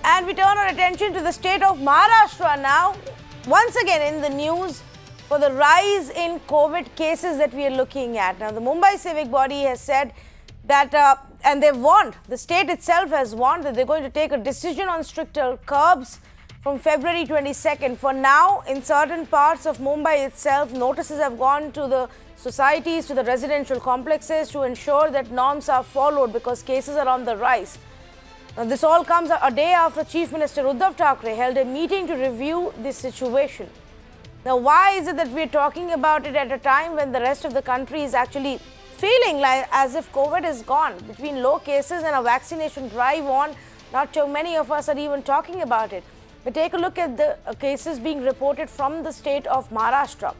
And we turn our attention to the state of Maharashtra now. Once again in the news for the rise in COVID cases that we are looking at. Now, the Mumbai Civic Body has said that, and they've warned, the state itself has warned that they're going to take a decision on stricter curbs from February 22nd. For now, in certain parts of Mumbai itself, notices have gone to the societies, to the residential complexes to ensure that norms are followed because cases are on the rise. Now, this all comes a day after Chief Minister Uddhav Thackeray held a meeting to review this situation. Now, why is it that we're talking about it at a time when the rest of the country is actually feeling like as if COVID is gone? Between low cases and a vaccination drive on, not too many of us are even talking about it. But take a look at the cases being reported from the state of Maharashtra.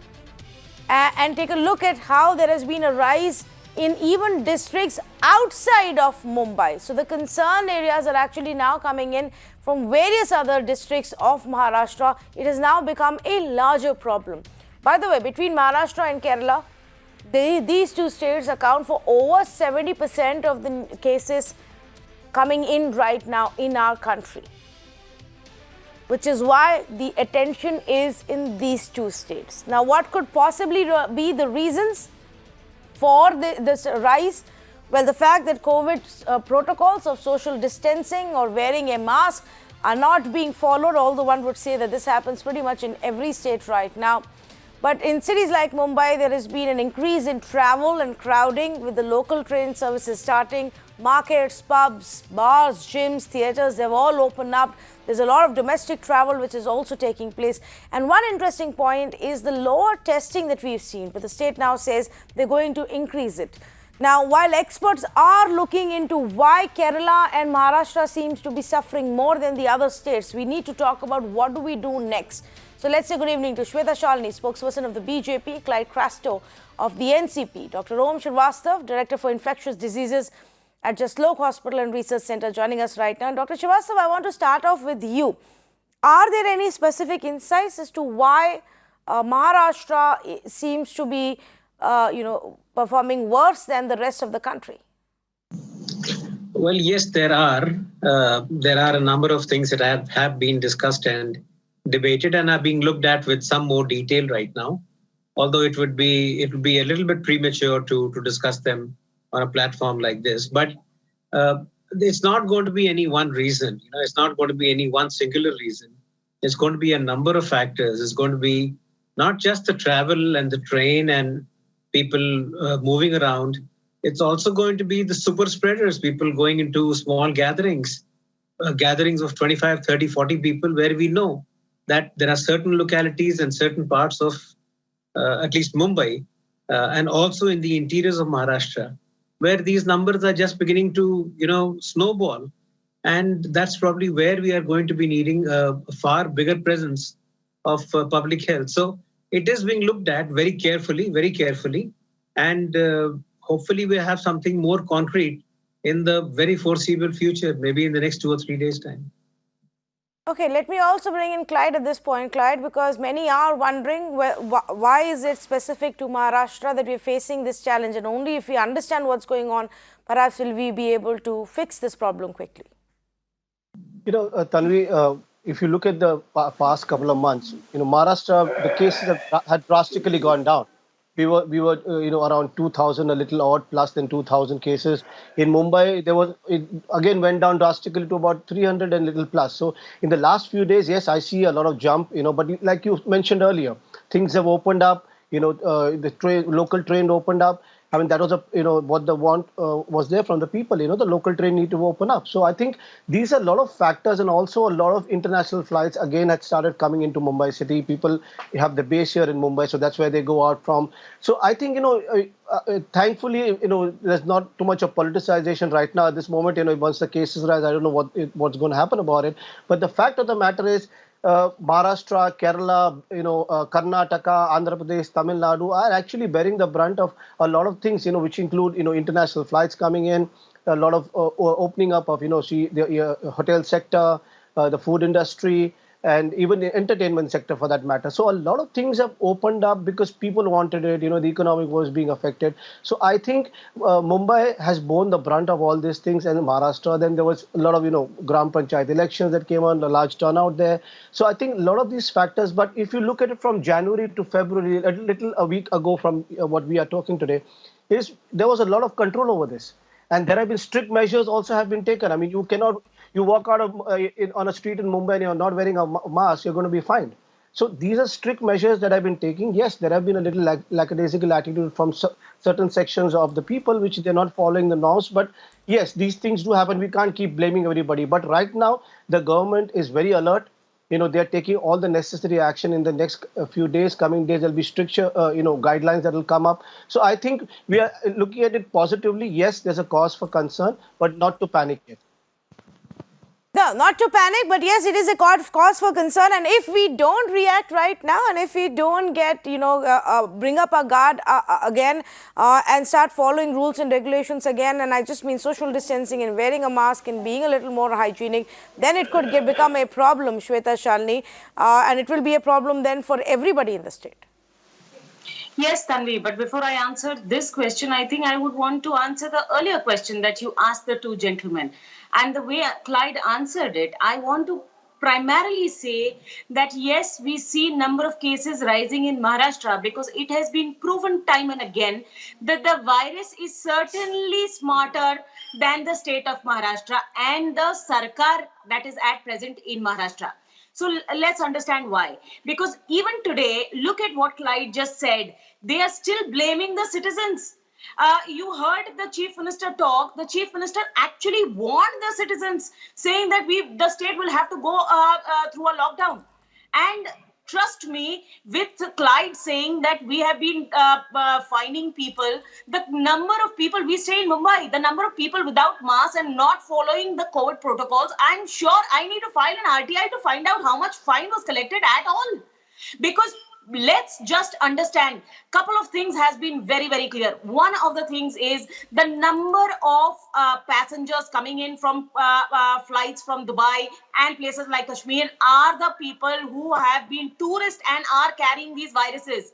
And take a look at how there has been a rise in even districts outside of Mumbai. So the concerned areas are actually now coming in from various other districts of Maharashtra. It has now become a larger problem. By the way, between Maharashtra and Kerala, these two states account for over 70% of the cases coming in right now in our country, which is why the attention is in these two states. Now, what could possibly be the reasons for this rise? Well, the fact that COVID protocols of social distancing or wearing a mask are not being followed, although one would say that this happens pretty much in every state right now. But in cities like Mumbai, there has been an increase in travel and crowding with the local train services starting. Markets, pubs, bars, gyms, theatres, they've all opened up. There's a lot of domestic travel which is also taking place. And one interesting point is the lower testing that we've seen, but the state now says they're going to increase it. Now, while experts are looking into why Kerala and Maharashtra seems to be suffering more than the other states, we need to talk about what do we do next. So let's say good evening to Shweta, Shalini, spokesperson of the BJP, Clyde Crasto of the NCP, Dr. Om Srivastava, Director for Infectious Diseases at Caseload Hospital and Research Center, joining us right now. Dr. Srivastava, I want to start off with you. Are there any specific insights as to why Maharashtra seems to be, performing worse than the rest of the country? Well, yes, there are. There are a number of things that have been discussed and debated and are being looked at with some more detail right now. Although it would be a little bit premature to discuss them on a platform like this. But it's not going to be any one reason. It's not going to be any one singular reason. It's going to be a number of factors. It's going to be not just the travel and the train and people moving around. It's also going to be the super spreaders, people going into small gatherings, gatherings of 25, 30, 40 people, where we know that there are certain localities and certain parts of at least Mumbai and also in the interiors of Maharashtra, where these numbers are just beginning to, snowball. And that's probably where we are going to be needing a far bigger presence of public health. So it is being looked at very carefully. And hopefully we have something more concrete in the very foreseeable future, maybe in the next 2 or 3 days' time. Okay, let me also bring in Clyde at this point, Clyde, because many are wondering why is it specific to Maharashtra that we're facing this challenge, and only if we understand what's going on, perhaps will we be able to fix this problem quickly. Tanvi, if you look at the past couple of months, Maharashtra, the cases had drastically gone down. We were around 2,000, a little odd, plus than 2,000 cases. In Mumbai, it again went down drastically to about 300 and little plus. So in the last few days, yes, I see a lot of jump, but like you mentioned earlier, things have opened up, the local train opened up. I mean, that was what the want was there from the people, the local train need to open up. So I think these are a lot of factors, and also a lot of international flights again had started coming into Mumbai city. People have the base here in Mumbai, so that's where they go out from. So I think, thankfully, there's not too much of politicization right now at this moment. Once the cases rise, I don't know what's going to happen about it. But the fact of the matter is, Maharashtra, Kerala, Karnataka, Andhra Pradesh, Tamil Nadu are actually bearing the brunt of a lot of things, which include, international flights coming in, a lot of opening up of, the hotel sector, the food industry, and even the entertainment sector for that matter. So a lot of things have opened up because people wanted it. The economic was being affected. So I think Mumbai has borne the brunt of all these things, and Maharashtra. Then there was a lot of Gram Panchayat elections that came on, a large turnout there. So I think a lot of these factors. But if you look at it from January to February, a week ago from what we are talking today, there was a lot of control over this. And there have been strict measures also have been taken. I mean, you walk out of on a street in Mumbai and you're not wearing a mask, you're going to be fined. So these are strict measures that have been taken. Yes, there have been a little lackadaisical attitude from certain sections of the people, which they're not following the norms. But yes, these things do happen. We can't keep blaming everybody. But right now, the government is very alert. They're taking all the necessary action in the next few days, coming days. There'll be stricter, guidelines that will come up. So I think we are looking at it positively. Yes, there's a cause for concern, but not to panic yet. No, not to panic, but yes, it is a cause for concern. And if we don't react right now, and if we don't get, bring up our guard again and start following rules and regulations again, and I just mean social distancing and wearing a mask and being a little more hygienic, then it could become a problem, Shweta, Shalini, and it will be a problem then for everybody in the state. Yes, Tanvi, but before I answer this question, I think I would want to answer the earlier question that you asked the two gentlemen. And the way Clyde answered it, I want to primarily say that yes, we see number of cases rising in Maharashtra because it has been proven time and again that the virus is certainly smarter than the state of Maharashtra and the Sarkar that is at present in Maharashtra. So let's understand why. Because even today, look at what Clyde just said. They are still blaming the citizens. You heard the Chief Minister talk. The Chief Minister actually warned the citizens, saying that the state will have to go through a lockdown. And trust me, with Clyde saying that we have been fining people, the number of people, we stay in Mumbai, the number of people without masks and not following the COVID protocols, I'm sure I need to file an RTI to find out how much fine was collected at all. Because let's just understand, couple of things has been very, very clear. One of the things is the number of passengers coming in from flights from Dubai and places like Kashmir are the people who have been tourists and are carrying these viruses.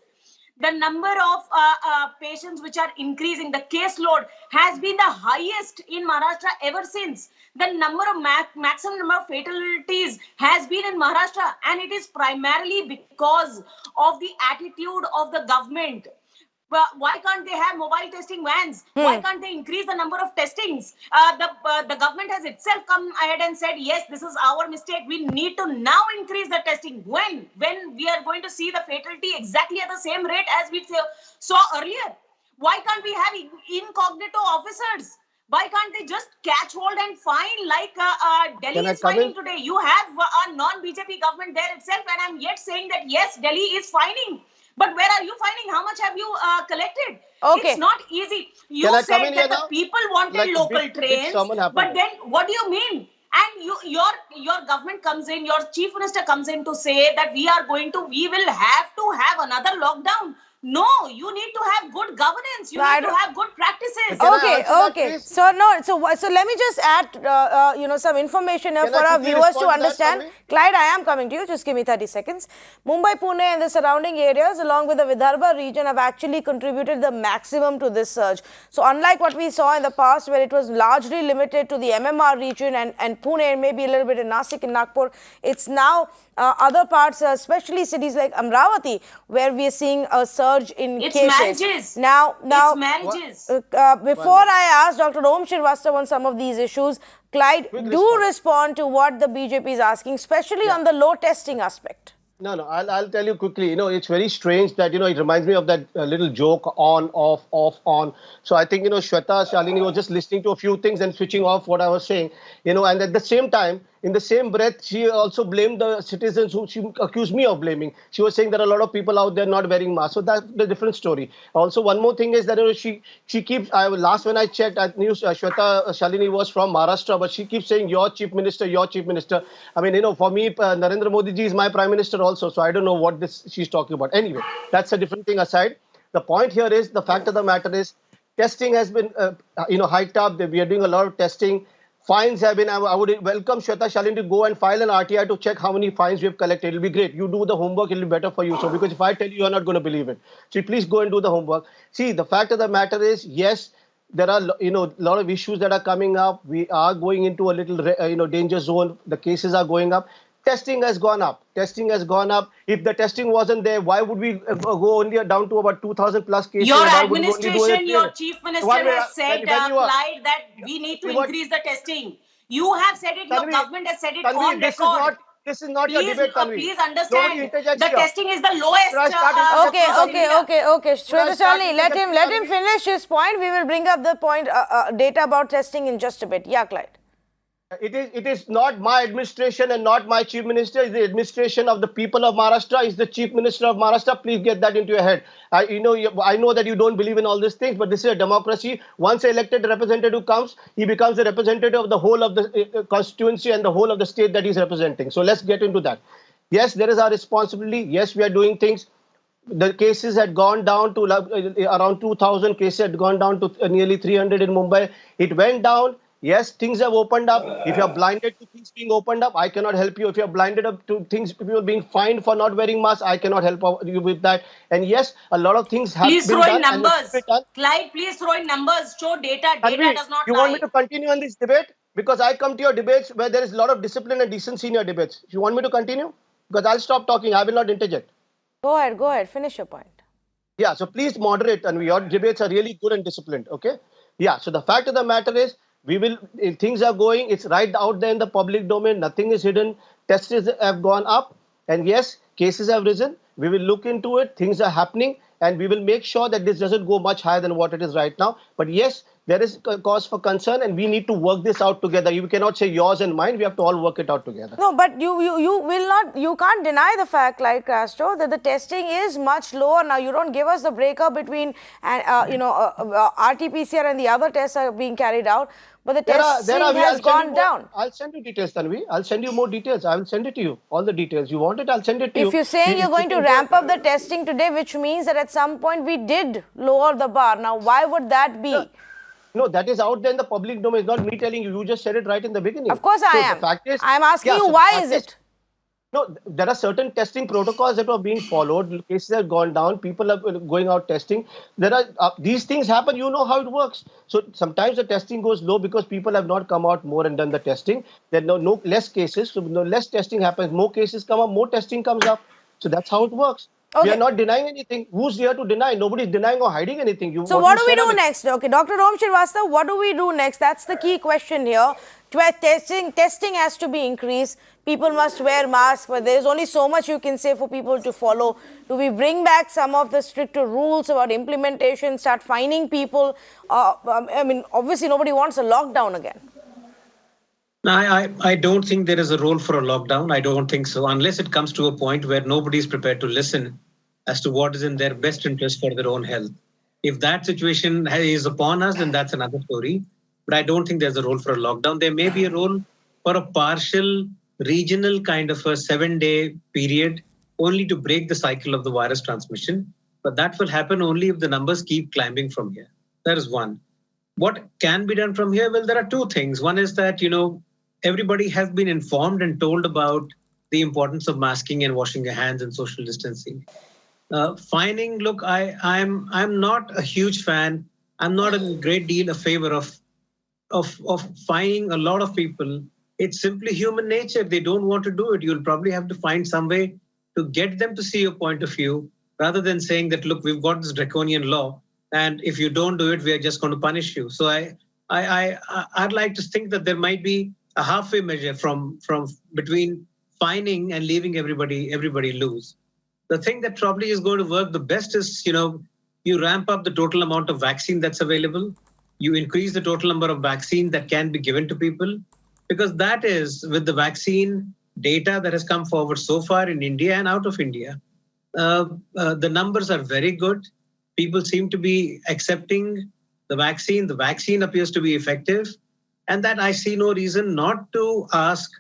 The number of patients which are increasing, the caseload has been the highest in Maharashtra ever since. The number of maximum number of fatalities has been in Maharashtra, and it is primarily because of the attitude of the government. Well, why can't they have mobile testing vans? Why can't they increase the number of testings? The government has itself come ahead and said, yes, this is our mistake. We need to now increase the testing. When we are going to see the fatality exactly at the same rate as we saw earlier? Why can't we have incognito officers? Why can't they just catch hold and fine like Delhi is fining today? You have a non-BJP government there itself, and I'm yet saying that yes, Delhi is fining. But where are you finding? How much have you collected? Okay. It's not easy. You said that the people wanted local trains, but then what do you mean? And your government comes in, your chief minister comes in to say that we will have to have another lockdown. No, you need to have good governance. You need to have good practices. Okay. So let me just add, some information here for our viewers to understand. Clyde, I am coming to you. Just give me 30 seconds. Mumbai, Pune and the surrounding areas along with the Vidarbha region have actually contributed the maximum to this surge. So unlike what we saw in the past where it was largely limited to the MMR region and Pune and maybe a little bit in Nasik and Nagpur, it's now other parts, especially cities like Amravati, where we are seeing a surge in cases. Marriages. Now, it's marriages. Before I ask Dr. Om Shrivastava on some of these issues, Clyde, respond to what the BJP is asking, especially on the low testing aspect. No, I'll tell you quickly. It's very strange that, it reminds me of that little joke on, off, on. So I think, Shweta, Shalini was just listening to a few things and switching off what I was saying, and at the same time, in the same breath, she also blamed the citizens who she accused me of blaming. She was saying there are a lot of people out there not wearing masks. So that's the different story. Also, one more thing is that she keeps, last when I checked, I knew Shweta Shalini was from Maharashtra, but she keeps saying your chief minister, your chief minister. I mean, for me, Narendra Modi ji is my prime minister also. So I don't know what she's talking about. Anyway, that's a different thing aside. The point here is, the fact of the matter is, testing has been, hiked up. We are doing a lot of testing. Fines have been, I would welcome Shweta, Shalini to go and file an RTI to check how many fines we have collected. It'll be great. You do the homework, it'll be better for you. So, because if I tell you, you're not going to believe it. So please go and do the homework. See, the fact of the matter is, yes, there are, a lot of issues that are coming up. We are going into a little, danger zone. The cases are going up. Testing has gone up. Testing has gone up. If the testing wasn't there, why would we go only down to about 2,000 plus cases? Your Why would we only do administration, it? your chief minister has said, Clyde, that we need to increase the testing. You have said it, your government has said it on record. This is not your debate, Tanvi. Please understand, the here. testing is the lowest. Okay. Shweta, Shalini, let him finish his point. We will bring up the point, data about testing in just a bit. Yeah, Clyde. It is not my administration and not my chief minister. It's the administration of the people of Maharashtra. It's the chief minister of Maharashtra. Please get that into your head. I know that you don't believe in all these things, but this is a democracy. Once an elected representative comes, he becomes a representative of the whole of the constituency and the whole of the state that he's representing. So let's get into that. Yes, there is our responsibility. Yes, we are doing things. The cases had gone down to around 2,000 cases, had gone down to nearly 300 in Mumbai. It went down. Yes, things have opened up. If you are blinded to things being opened up, I cannot help you. If you are blinded up to things, people being fined for not wearing masks, I cannot help you with that. And yes, a lot of things have been done. Please throw in numbers. Clyde, please throw in numbers. Show data. Data does not lie. You want me to continue on this debate? Because I come to your debates where there is a lot of discipline and decency in your debates. You want me to continue? Because I'll stop talking. I will not interject. Go ahead. Finish your point. Yeah, so please moderate. And your debates are really good and disciplined. Okay? Yeah, so the fact of the matter is, if things are going, it's right out there in the public domain. Nothing is hidden. Tests have gone up. And yes, cases have risen. We will look into it. Things are happening. And we will make sure that this doesn't go much higher than what it is right now. But yes, there is a cause for concern and we need to work this out together. You cannot say yours and mine. We have to all work it out together. No, but you can't deny the fact, like Castro, that the testing is much lower. Now, you don't give us the breakup between, RT-PCR and the other tests are being carried out. But the testing has gone down. I'll send you details, Tanvi. I'll send you more details. I will send it to you. All the details. You want it, I'll send it to you. If you're saying you're going to ramp up the testing today, which means that at some point we did lower the bar. Now, why would that be? No, that is out there in the public domain. It's not me telling you. You just said it right in the beginning. Of course I am. I'm asking you, why is it? No, there are certain testing protocols that are being followed. Cases have gone down. People are going out testing. There are these things happen. You know how it works. So sometimes the testing goes low because people have not come out more and done the testing. There are no less cases. So less testing happens. More cases come up. More testing comes up. So that's how it works. Okay. We are not denying anything. Who's here to deny? Nobody is denying or hiding anything. So what do we do next? Okay, Dr. Om Srivastava, what do we do next? That's the key question here. Testing has to be increased. People must wear masks, but there's only so much you can say for people to follow. Do we bring back some of the stricter rules about implementation, start fining people? Obviously nobody wants a lockdown again. No, I don't think there is a role for a lockdown. I don't think so, unless it comes to a point where nobody is prepared to listen as to what is in their best interest for their own health. If that situation is upon us, then that's another story. But I don't think there's a role for a lockdown. There may be a role for a partial regional kind of a 7-day period only to break the cycle of the virus transmission. But that will happen only if the numbers keep climbing from here. That is one. What can be done from here? Well, there are two things. One is that, everybody has been informed and told about the importance of masking and washing your hands and social distancing. Fining, look, I'm not a huge fan. I'm not a great deal a favor of fining a lot of people. It's simply human nature. They don't want to do it. You'll probably have to find some way to get them to see your point of view rather than saying that, look, we've got this draconian law and if you don't do it, we are just going to punish you. So I'd like to think that there might be a halfway measure from between fining and leaving everybody loose. The thing that probably is going to work the best is, you ramp up the total amount of vaccine that's available. You increase the total number of vaccine that can be given to people, because that is with the vaccine data that has come forward so far in India and out of India. The numbers are very good. People seem to be accepting the vaccine. The vaccine appears to be effective. And that I see no reason not to ask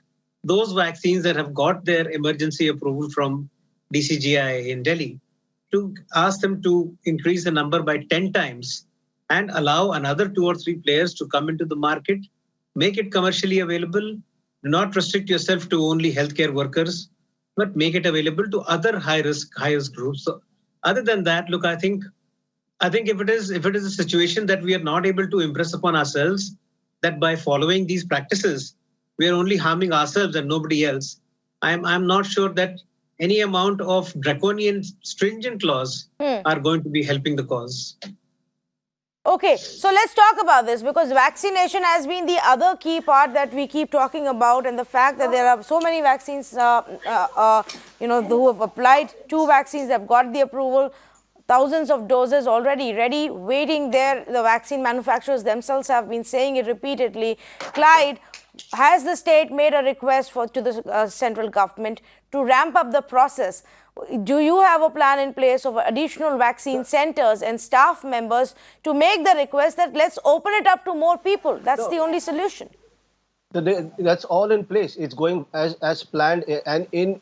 those vaccines that have got their emergency approval from DCGI in Delhi, to ask them to increase the number by 10 times and allow another 2 or 3 players to come into the market make it commercially available. Do not restrict yourself to only healthcare workers, but make it available to other highest groups. So other than that, look, I think if it is a situation that we are not able to impress upon ourselves that by following these practices, we are only harming ourselves and nobody else. I'm not sure that any amount of draconian stringent laws are going to be helping the cause. Okay, so let's talk about this, because vaccination has been the other key part that we keep talking about, and the fact that there are so many vaccines, who have applied 2 vaccines, they've got the approval, thousands of doses already ready, waiting there. The vaccine manufacturers themselves have been saying it repeatedly. Clyde, has the state made a request to the central government to ramp up the process? Do you have a plan in place of additional vaccine centers and staff members to make the request that let's open it up to more people? That's the only solution. That's all in place. It's going as planned and in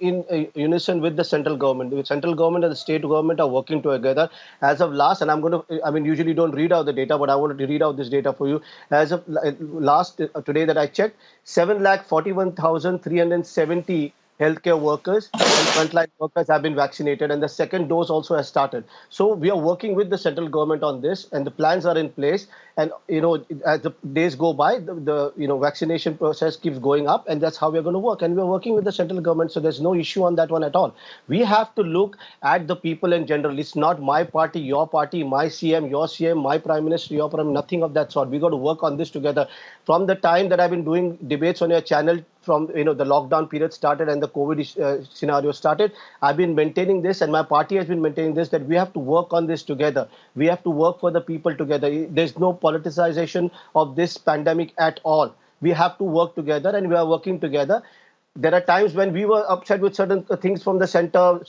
unison with the central government. The central government and the state government are working together. As of last, and usually don't read out the data, but I wanted to read out this data for you. As of last, today that I checked, 7,41,370 healthcare workers and frontline workers have been vaccinated, and the second dose also has started. So we are working with the central government on this, and the plans are in place. And as the days go by, the vaccination process keeps going up, and that's how we're going to work. And we're working with the central government, so there's no issue on that one at all. We have to look at the people in general. It's not my party, your party, my CM, your CM, my prime minister, your prime, nothing of that sort. We got to work on this together. From the time that I've been doing debates on your channel, from the lockdown period started and the COVID scenario started, I've been maintaining this, and my party has been maintaining this, that we have to work on this together. We have to work for the people together. There's no politicization of this pandemic at all. We have to work together, and we are working together. There are times when we were upset with certain things from the center.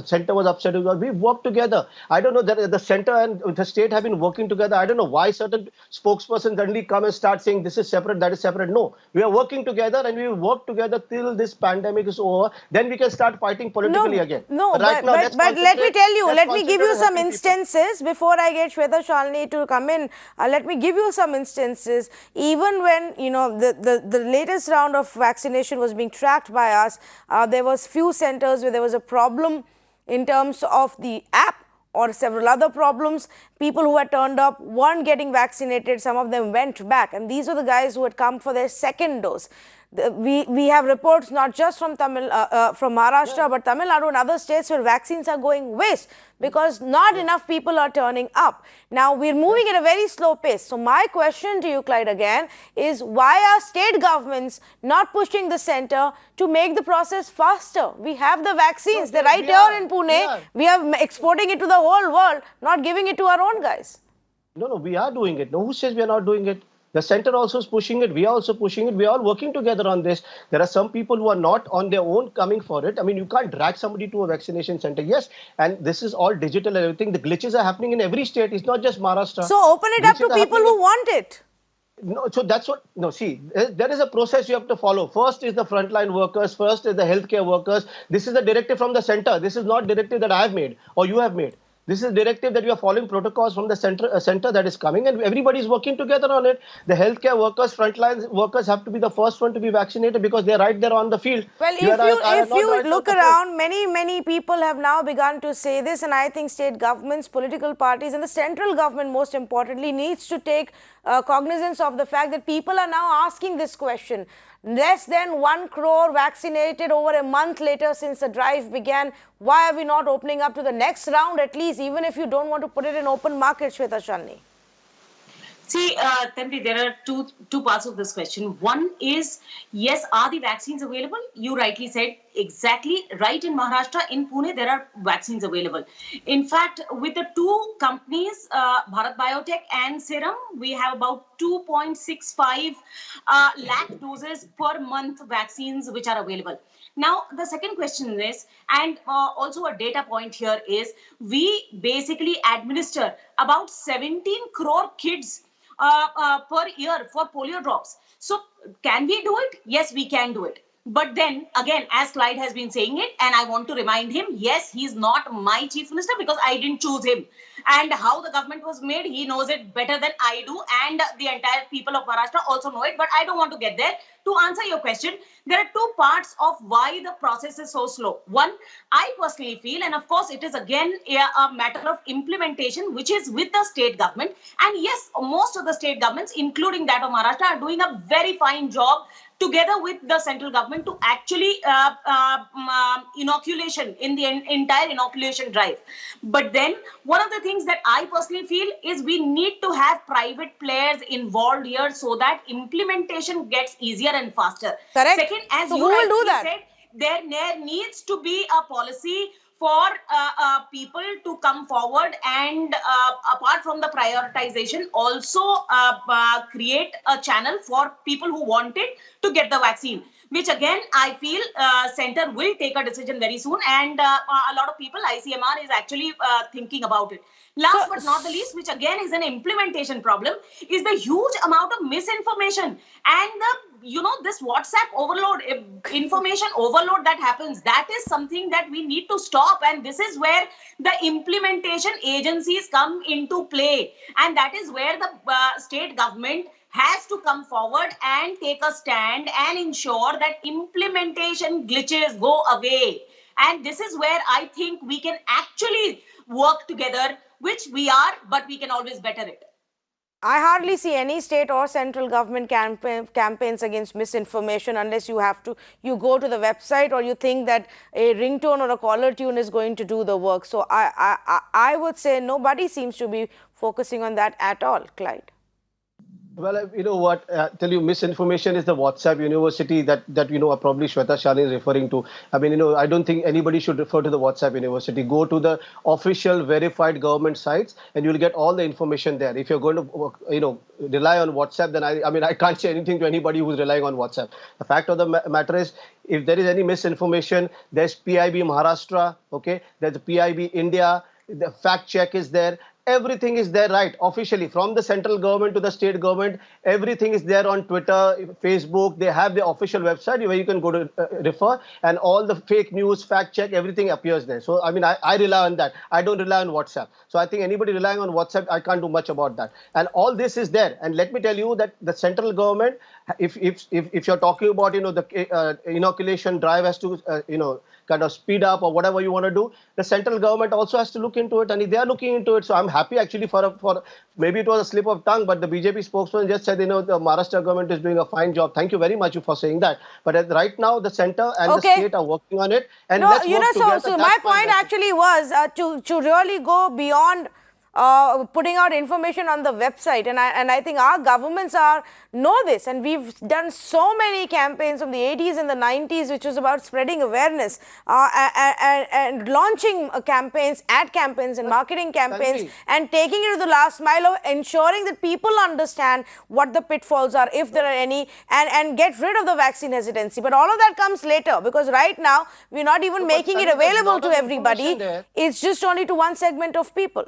Center was upset with us. We worked together. I don't know that the center and the state have been working together. I don't know why certain spokespersons suddenly come and start saying this is separate, that is separate. No, we are working together, and we will work together till this pandemic is over. Then we can start fighting politically again. No, but let me tell you, let me give you some instances before I get Shweta, Shalini to come in. Let me give you some instances. Even when the latest round of vaccination was being tracked by us, there was few centers where there was a problem in terms of the app or several other problems. People who had turned up weren't getting vaccinated. Some of them went back, and these were the guys who had come for their second dose. We have reports not just from Maharashtra, but Tamil Nadu and other states where vaccines are going waste because not enough people are turning up. Now, we're moving at a very slow pace. So my question to you, Clyde, again, is why are state governments not pushing the center to make the process faster? We have the vaccines. They're right here in Pune. We are exporting it to the whole world, not giving it to our own guys. No, we are doing it. No, who says we are not doing it? The center also is pushing it. We are also pushing it. We are all working together on this. There are some people who are not on their own coming for it. I mean, you can't drag somebody to a vaccination center. Yes, and this is all digital and everything. The glitches are happening in every state. It's not just Maharashtra. So open it up to people who want it. No, so that's what, no, see, there is a process you have to follow. First is the frontline workers. First is the healthcare workers. This is a directive from the center. This is not directive that I have made or you have made. This is a directive that we are following protocols from the center that is coming, and everybody is working together on it. The healthcare workers, frontline workers have to be the first one to be vaccinated because they're right there on the field. Well, if you look around, many people have now begun to say this, and I think state governments, political parties, and the central government, most importantly, needs to take cognizance of the fact that people are now asking this question. Less than 1 crore vaccinated over a month later since the drive began. Why are we not opening up to the next round at least, even if you don't want to put it in open market, Shweta, Shalini? See, Tanvi, there are two parts of this question. One is, yes, are the vaccines available? You rightly said exactly right. In Maharashtra, in Pune, there are vaccines available. In fact, with the two companies, Bharat Biotech and Serum, we have about 2.65 lakh doses per month vaccines which are available. Now, the second question is, and also a data point here is, we basically administer about 17 crore kids per year for polio drops. So can we do it? Yes, we can do it. But then again, as Clyde has been saying it, and I want to remind him, yes, he's not my chief minister because I didn't choose him. And how the government was made, he knows it better than I do, and the entire people of Maharashtra also know it, but I don't want to get there. To answer your question, there are two parts of why the process is so slow. One, I personally feel, and of course it is again a matter of implementation, which is with the state government. And yes, most of the state governments, including that of Maharashtra, are doing a very fine job together with the central government to actually inoculation in the entire inoculation drive. But then one of the things that I personally feel is we need to have private players involved here so that implementation gets easier and faster. Correct. Second, as So you who will do rightly that? said, there needs to be a policy for people to come forward and apart from the prioritization, also create a channel for people who want it to get the vaccine, which again I feel center will take a decision very soon, and a lot of people, ICMR is actually thinking about it. Last but not the least, which again is an implementation problem, is the huge amount of misinformation and this WhatsApp overload, information overload that happens. That is something that we need to stop, and this is where the implementation agencies come into play, and that is where the state government has to come forward and take a stand and ensure that implementation glitches go away. And this is where I think we can actually work together, which we are, but we can always better it. I hardly see any state or central government campaigns against misinformation unless you go to the website or you think that a ringtone or a caller tune is going to do the work. So I would say nobody seems to be focusing on that at all, Clyde. Well, you know what, tell you, misinformation is the WhatsApp university that probably Shweta, Shalini is referring to. I mean, I don't think anybody should refer to the WhatsApp university. Go to the official verified government sites and you'll get all the information there. If you're going to, rely on WhatsApp, then I can't say anything to anybody who's relying on WhatsApp. The fact of the matter is, if there is any misinformation, there's PIB Maharashtra, okay? There's PIB India, the fact check is there. Everything is there, right? Officially, from the central government to the state government, everything is there on Twitter, Facebook. They have the official website where you can go to refer, and all the fake news, fact check, everything appears there. So, I rely on that. I don't rely on WhatsApp. So, I think anybody relying on WhatsApp, I can't do much about that. And all this is there. And let me tell you that the central government, if you're talking about, the inoculation drive has to, kind of speed up or whatever you want to do, the central government also has to look into it, and they are looking into it. So I'm happy actually for maybe it was a slip of tongue, but the BJP spokesman just said, the Maharashtra government is doing a fine job. Thank you very much for saying that. But right now, the center and the state are working on it. And no, let's work together. So my point actually was to really go beyond putting out information on the website, and I think our governments know this, and we've done so many campaigns from the 80s and the 90s which was about spreading awareness and launching campaigns, ad campaigns and marketing campaigns, and taking it to the last mile of ensuring that people understand what the pitfalls are, if there are any, and get rid of the vaccine hesitancy. But all of that comes later, because right now we're not even making it available to everybody. It's just only to one segment of people.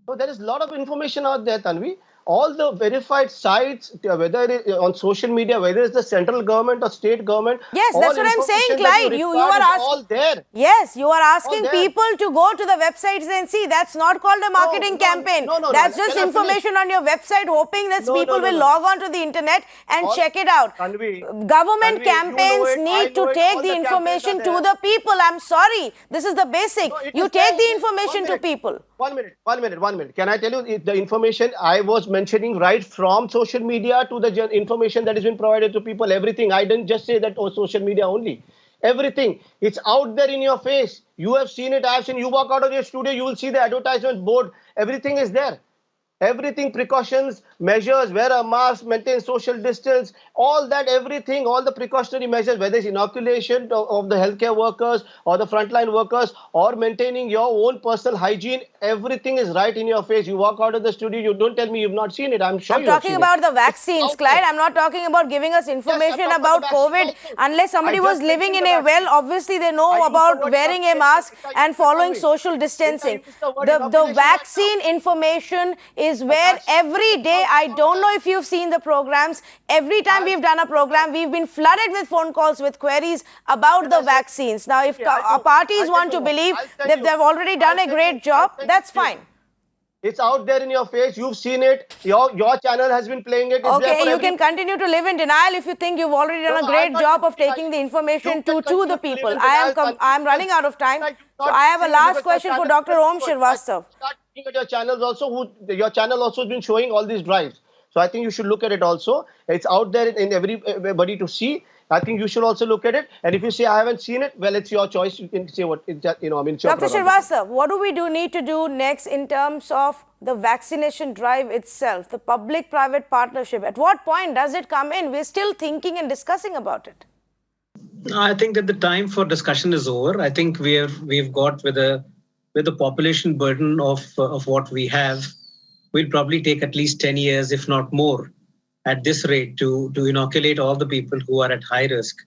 So there is a lot of information out there, Tanvi. All the verified sites, whether it is on social media, whether it's the central government or state government. Yes, that's what I'm saying, Clyde. You are asking. All there. Yes, you are asking people to go to the websites and see. That's not called a marketing campaign. That's just information on your website, hoping that people will log on to the internet and check it out. Government campaigns need to take the information to the people. I'm sorry. This is the basic. You take the information to people. 1 minute. Can I tell you the information I was mentioning right from social media to the information that has been provided to people, everything. I didn't just say that social media only. Everything. It's out there in your face. You have seen it. I have seen. You walk out of your studio, you will see the advertisement board. Everything is there. Everything, precautions, measures, wear a mask, maintain social distance, all that, everything, all the precautionary measures, whether it's inoculation of the healthcare workers or the frontline workers or maintaining your own personal hygiene, everything is right in your face. You walk out of the studio, you don't tell me you've not seen it. I'm sure you've seen it. I'm talking about the vaccines, Clyde. I'm not talking about giving us information about COVID. Unless somebody was living in a well, obviously they know about wearing a mask and following social distancing. The vaccine information is where every day, I don't know if you've seen the programs, every time we've done a program, we've been flooded with phone calls with queries about the vaccines. Now, if parties want to believe that they've already done a great job, that's fine. It's out there in your face. You've seen it. Your channel has been playing it. It's there Okay, for you everyone. can continue to live in denial if you think you've already done No, a great I'm not job of denying. taking the information You can to the continue to live people. in denial, Tanvi, I'm running out of time. because So you're I not have a seeing it last because your question for channel is Dr. very Om good. Shrivastava. Start looking at your channels also. Your channel also has been showing all these drives. So I think you should look at it also. It's out there in everybody to see. I think you should also look at it. And if you say I haven't seen it, well, it's your choice. You can say what it's it's your Dr. prerogative. Shrivastava, what do we need to do next in terms of the vaccination drive itself, the public-private partnership? At what point does it come in? We're still thinking and discussing about it. I think that the time for discussion is over. I think we've got with the population burden of what we have, we'll probably take at least 10 years, if not more, at this rate to inoculate all the people who are at high risk.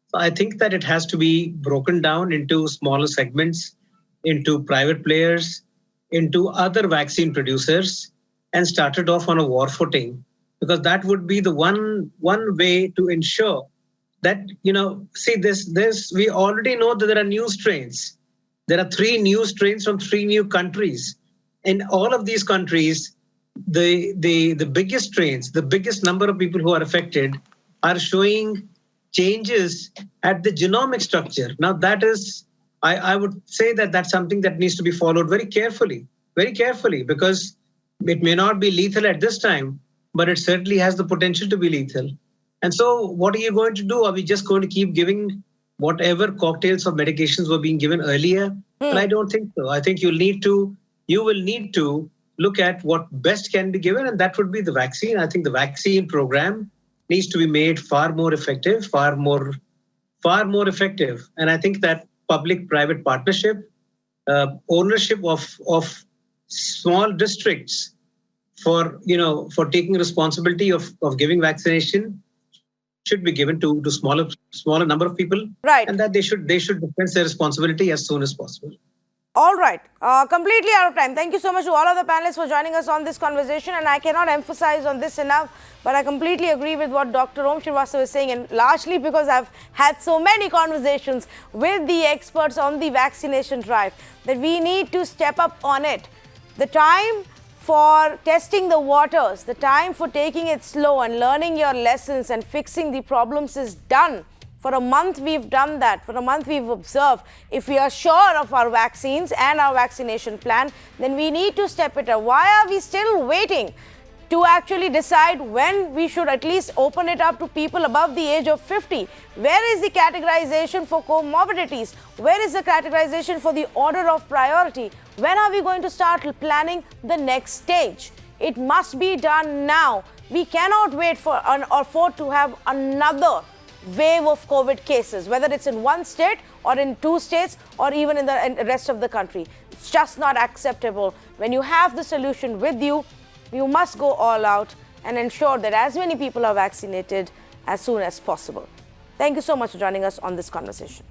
So I think that it has to be broken down into smaller segments, into private players, into other vaccine producers, and started off on a war footing, because that would be the one way to ensure that, see, this we already know that there are new strains. There are 3 new strains from 3 new countries. In all of these countries, the biggest strains, the biggest number of people who are affected are showing changes at the genomic structure. Now that is, I would say that that's something that needs to be followed very carefully, because it may not be lethal at this time, but it certainly has the potential to be lethal. And so what are you going to do? Are we just going to keep giving whatever cocktails of medications were being given earlier? Well, I don't think so. I think you will need to look at what best can be given, and that would be the vaccine. I think the vaccine program needs to be made far more effective, far more effective. And I think that public-private partnership, ownership of small districts for taking responsibility of giving vaccination should be given to smaller number of people, Right. and that they should dispense their responsibility as soon as possible. All right. Completely out of time. Thank you so much to all of the panelists for joining us on this conversation. And I cannot emphasize on this enough, but I completely agree with what Dr. Om Shrivastava is saying, and largely because I've had so many conversations with the experts on the vaccination drive that we need to step up on it. The time for testing the waters, the time for taking it slow and learning your lessons and fixing the problems is done. For a month, we've done that. For a month, we've observed. If we are sure of our vaccines and our vaccination plan, then we need to step it up. Why are we still waiting to actually decide when we should at least open it up to people above the age of 50? Where is the categorization for comorbidities? Where is the categorization for the order of priority? When are we going to start planning the next stage? It must be done now. We cannot wait for to have another wave of COVID cases, whether it's in one state or in 2 states or even in the rest of the country. It's just not acceptable. When you have the solution with you, you must go all out and ensure that as many people are vaccinated as soon as possible. Thank you so much for joining us on this conversation.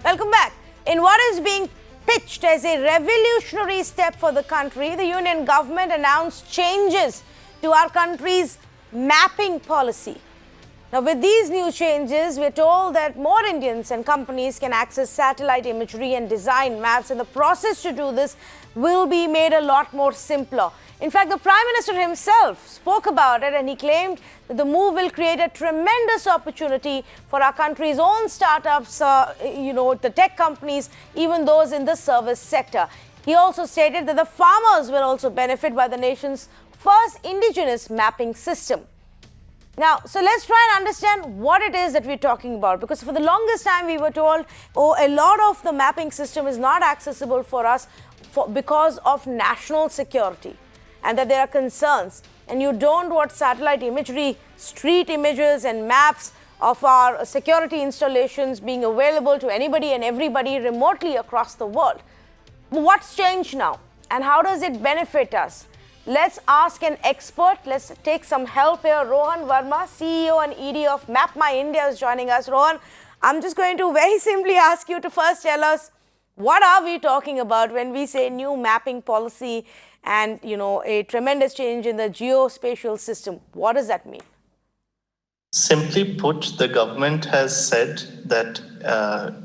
Welcome back. In what is being pitched as a revolutionary step for the country, the union government announced changes to our country's mapping policy. Now, with these new changes, we're told that more Indians and companies can access satellite imagery and design maps, and the process to do this will be made a lot more simpler. In fact, the Prime Minister himself spoke about it, and he claimed that the move will create a tremendous opportunity for our country's own startups, the tech companies, even those in the service sector. He also stated that the farmers will also benefit by the nation's first indigenous mapping system. Now, so let's try and understand what it is that we're talking about, because for the longest time we were told, a lot of the mapping system is not accessible for us because of national security, and that there are concerns, and you don't want satellite imagery, street images and maps of our security installations being available to anybody and everybody remotely across the world. But what's changed now, and how does it benefit us? Let's ask an expert. Let's take some help here. Rohan Verma, CEO and ED of Map My India, is joining us. Rohan, I'm just going to very simply ask you to first tell us, What are we talking about when we say new mapping policy and, a tremendous change in the geospatial system? What does that mean? Simply put, the government has said that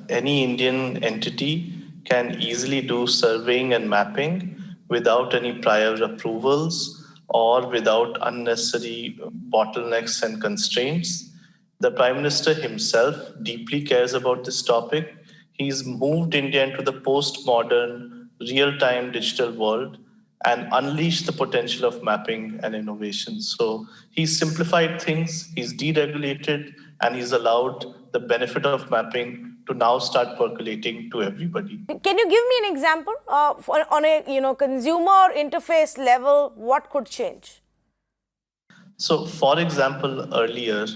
any Indian entity can easily do surveying and mapping without any prior approvals or without unnecessary bottlenecks and constraints. The Prime Minister himself deeply cares about this topic. He's moved India into the postmodern, real-time digital world and unleashed the potential of mapping and innovation. So he's simplified things, he's deregulated, and he's allowed the benefit of mapping to now start percolating to everybody. Can you give me an example on a consumer interface level? What could change? So, for example, earlier,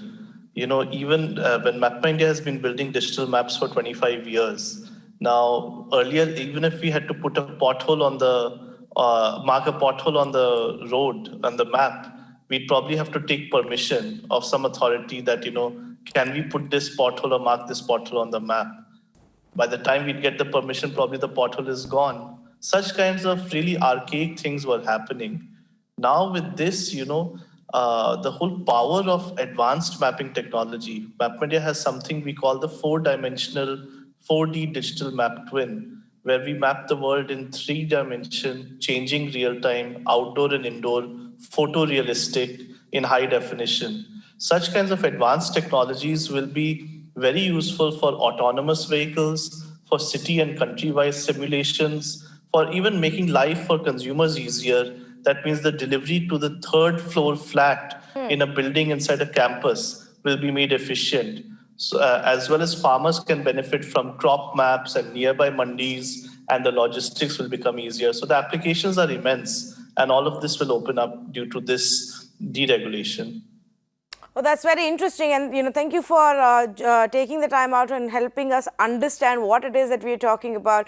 even when MapMyIndia has been building digital maps for 25 years, now earlier, even if we had to put a pothole on the mark a pothole on the road on the map, we'd probably have to take permission of some authority that, can we put this pothole or mark this pothole on the map? By the time we'd get the permission, probably the pothole is gone. Such kinds of really archaic things were happening. Now with this, the whole power of advanced mapping technology, MapMyIndia has something we call the 4-dimensional 4D digital map twin, where we map the world in 3 dimension, changing real time, outdoor and indoor, photorealistic, in high definition. Such kinds of advanced technologies will be very useful for autonomous vehicles, for city and country-wise simulations, for even making life for consumers easier. That means the delivery to the 3rd floor flat in a building inside a campus will be made efficient. So, as well as farmers can benefit from crop maps and nearby mandis, and the logistics will become easier. So the applications are immense, and all of this will open up due to this deregulation. Well, that's very interesting, and thank you for taking the time out and helping us understand what it is that we're talking about.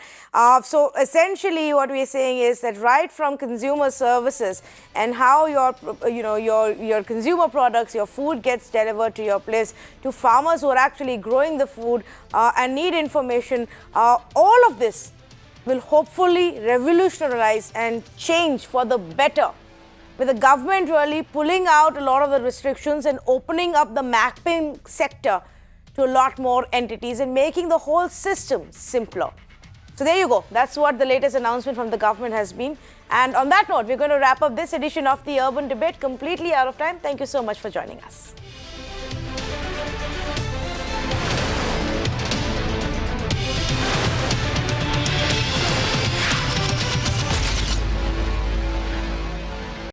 So essentially, what we're saying is that right from consumer services and how your consumer products, your food gets delivered to your place, to farmers who are actually growing the food and need information, all of this will hopefully revolutionize and change for the better, with the government really pulling out a lot of the restrictions and opening up the mapping sector to a lot more entities and making the whole system simpler. So there you go. That's what the latest announcement from the government has been. And on that note, we're going to wrap up this edition of the Urban Debate, completely out of time. Thank you so much for joining us.